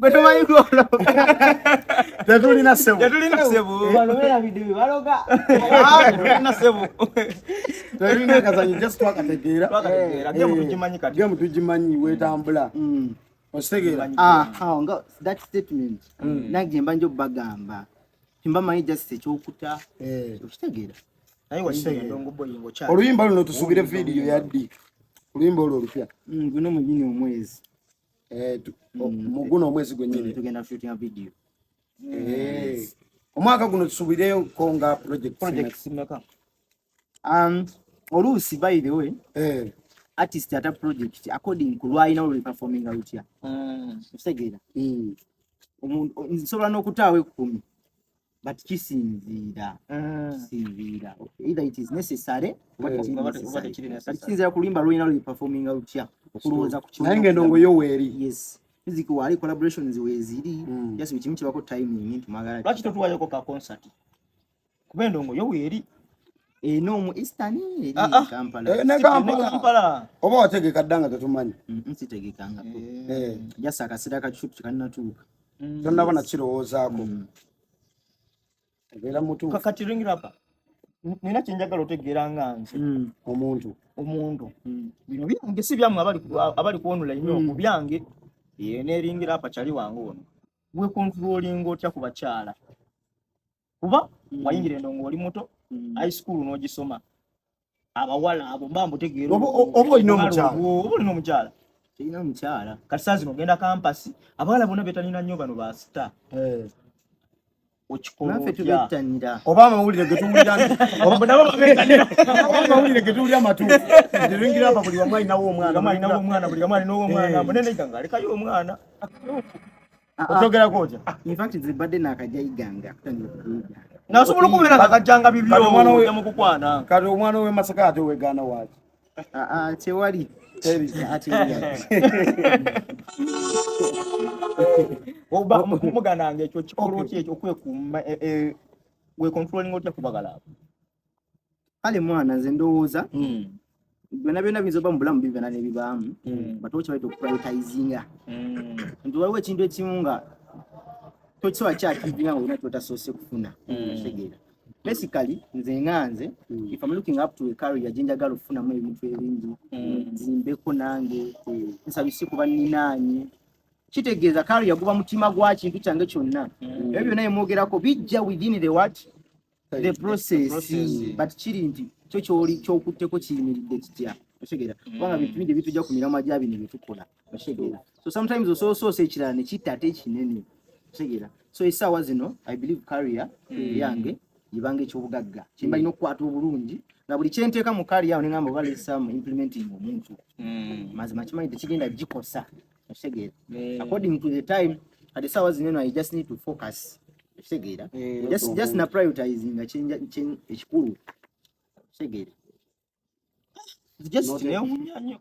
Beto mayikono. Tetulina sebo. Balobera video baloga. Tetulina sebo. Tetulina kazanyi just twakategeera. Gemu tugimanyi wetambula. Ostegeera. Nga that statement. Nagye mbanjo bagamba. Timbamanyi just ekyokuta. Okitegeera. Oluyimba luno tusubire video ya ddi. Oluyimba olwo olupya. Guno mujini omwezi. Muguno omwezi gwennyini tugenda shooting video. Omwaka guno tusubireyo konga project simeka. Oluusi by the way. Artist ata project according to lwalina oluli performing out here. Ostegeera. Omuntu nsobola n'okutaawe 10. But kisinzira. Sinzira. Either it is necessary or it is not necessary. Kisinzira kulimba lwalina oluli performing out here. Okulowooza ku kimu. Nange ndongo yo weeri. Yes. Music wali collaborations weziri. Just bikimu kibako timing ntumagala. Lwaki totuwayoko ka concert? Kuba endongo yo weeri. No mu Eastern eri Kampala. Ne Kampala. Oba wategeka ddanga tetumanyi. Nsitegekanga. Just akasira kachupu kikanatuuka. Tonnabona kirowoozaako. Ebeera mutu. Kakati ringira hapa. Nina kyenjagala otegeera nga nze. Omuntu. Bino byange si byammwe abali kuwonula nnyo ku byange. Neeringira hapa kyali wange ono. Gwe controlling otya ku bakyala. Kuba wayingira endongo oli muto. High school n'ogisoma. Abawala abo mbambo tegeero. Obo ino omukyala. Kina omukyala. Kati saazi n'ogenda campus. Abawala bonna betanina nnyo bano ba star. Nafe tubetanira. Oba amawulire getuwulira. Amawulire getuwulira matuufu. Ndiringira hapa buli wamu alinawo omwana. Buli wamu alinawo omwana. Munene iganga alekayo omwana. Otogera koja. In fact the birthday nakajayiganga kutangira kuyiga. Nasobola okubeera kakajjanga bibyo omwana mukukwana. Kati omwana we Masaka ate wegaana waaki. Tewali. Oba mugananga ekyo kikolo ki ekyo okwekuuma we controlling otya kubagala abo. Kale mwana nze ndowooza byonna bizoba mu bulamu bibana n'ebibaamu batoki baita okuprioritizinga. Nti waliwo ekintu ekimu nga tokisobola kyakivinga nga olina kyotasoose kufuna. Tegeera. Basically, nze if I'm looking up to a career jenjagala okufunamu ebintu ebingi nzimbeko nange nsabise kuba ninaanye kitegeeza career guba mutima gwa kintu kyange kyonna ebyo byonna emwogerako bijja within the process but kiri nti kyo kyoli kyokutteko kiyimiridde kitya otegeera kubanga bintu bingi bitujja ku miramwa gya bino byetukola otegeera so sometimes osoose ekirala ne kitta ate ekinene otegeera so essaawa zino I believe career yange yibange kyobugagga kimba ino kwata obulungi na buli kyenteeka mu kali yawo nengamba balesa mu implementing omuntu mazima kimanyi tekigenda gikosa otegeera according to the time at the hours zino I just need to focus otegeera just na prioritizing ekikulu otegeera just newunyanyo